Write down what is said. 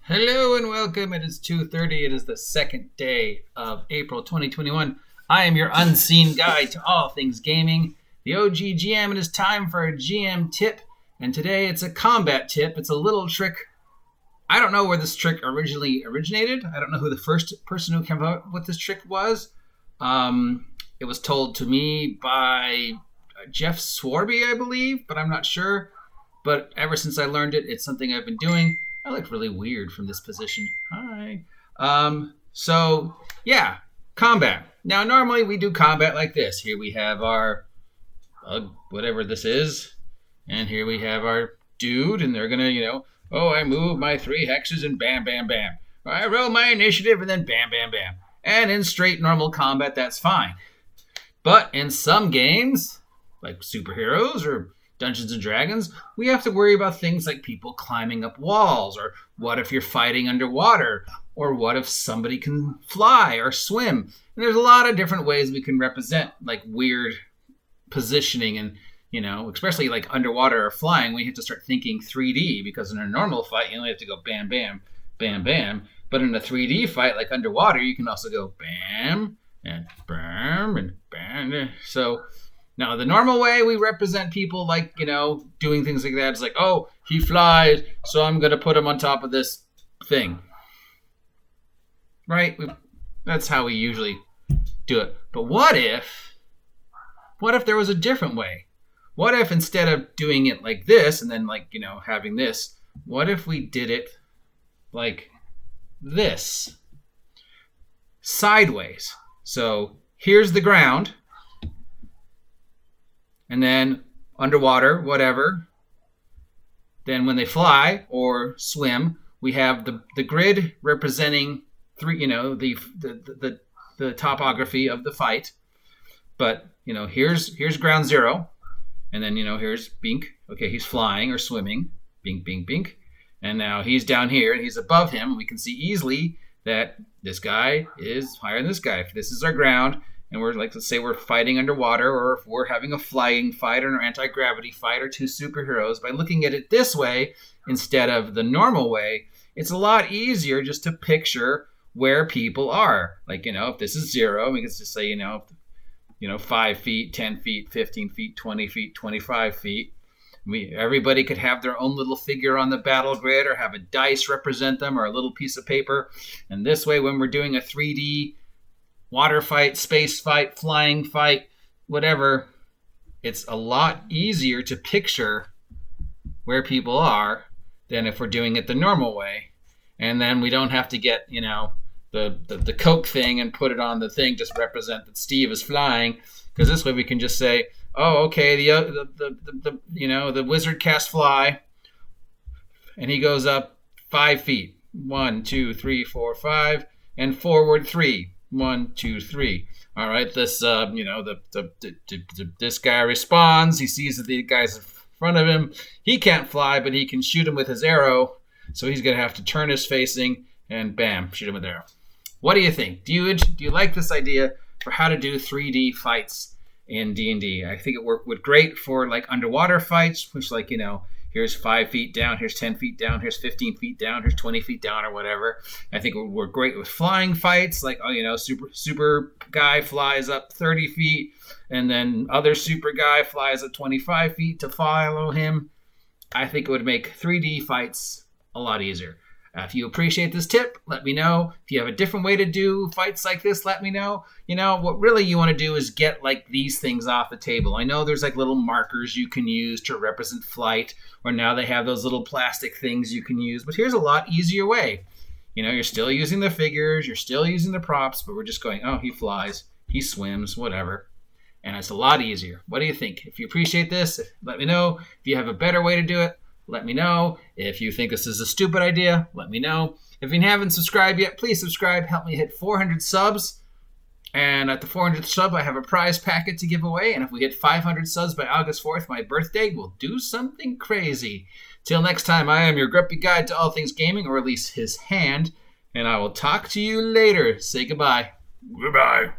Hello and welcome. It is 2:30. It is the second day of April 2021. I am your unseen guide to all things gaming, the OG GM. It is time for a GM tip, and today it's a combat tip. It's a little trick. I don't know where this trick originally originated. I don't know who the first person who came up with this trick was. It was told to me by Jeff Swarby, I believe, but I'm not sure. But ever since I learned it, it's something I've been doing. I look really weird from this position. Hi. Combat. Now, normally we do combat like this. Here we have our, whatever this is. And here we have our dude, and they're going to, I move my 3 hexes and bam, bam, bam. I roll my initiative and then bam, bam, bam. And in straight normal combat, that's fine. But in some games, like superheroes or Dungeons and Dragons, we have to worry about things like people climbing up walls, or what if you're fighting underwater, or what if somebody can fly or swim. And there's a lot of different ways we can represent like weird positioning, and especially like underwater or flying, we have to start thinking 3D, because in a normal fight you only have to go bam, bam, bam, bam. But in a 3D fight like underwater, you can also go bam and bam and bam. So now, the normal way we represent people like, doing things like that is like, oh, he flies, so I'm going to put him on top of this thing. Right? That's how we usually do it. But what if there was a different way? What if instead of doing it like this and then having this, what if we did it like this? Sideways. So here's the ground. And then underwater, whatever. Then when they fly or swim, we have the grid representing the topography of the fight. But here's ground zero, and then here's Bink. Okay, he's flying or swimming. Bink, Bink, Bink. And now he's down here and he's above him. And we can see easily that this guy is higher than this guy. If this is our ground, and we're let's say we're fighting underwater, or if we're having a flying fight or an anti-gravity fight or 2 superheroes, by looking at it this way instead of the normal way, it's a lot easier just to picture where people are. Like, if this is 0, we can just say, 5 feet, 10 feet, 15 feet, 20 feet, 25 feet. Everybody could have their own little figure on the battle grid, or have a dice represent them, or a little piece of paper. And this way, when we're doing a 3D water fight, space fight, flying fight, whatever, it's a lot easier to picture where people are than if we're doing it the normal way. And then we don't have to get, the Coke thing and put it on the thing, just represent that Steve is flying, because this way we can just say, oh, okay, the wizard casts fly, and he goes up 5 feet. 1, 2, 3, 4, 5, and forward 3. 1, 2, 3. All right. This, this guy responds. He sees that the guy's in front of him. He can't fly, but he can shoot him with his arrow. So he's gonna have to turn his facing and bam, shoot him with arrow. What do you think? Do you like this idea for how to do 3D fights in D&D? I think it would great for like underwater fights, which here's 5 feet down, here's 10 feet down, here's 15 feet down, here's 20 feet down, or whatever. I think we're great with flying fights, like, super guy flies up 30 feet, and then other super guy flies up 25 feet to follow him. I think it would make 3D fights a lot easier. If you appreciate this tip, let me know. If you have a different way to do fights like this, let me know. What really you want to do is get like these things off the table. I know there's like little markers you can use to represent flight, or now they have those little plastic things you can use. But here's a lot easier way. You're still using the figures, you're still using the props, but we're just going, oh, he flies, he swims, whatever. And it's a lot easier. What do you think? If you appreciate this, let me know. If you have a better way to do it, let me know. If you think this is a stupid idea, let me know. If you haven't subscribed yet, please subscribe. Help me hit 400 subs. And at the 400th sub, I have a prize packet to give away. And if we hit 500 subs by August 4th, my birthday, we'll do something crazy. Till next time, I am your grumpy guide to all things gaming, or at least his hand. And I will talk to you later. Say goodbye. Goodbye.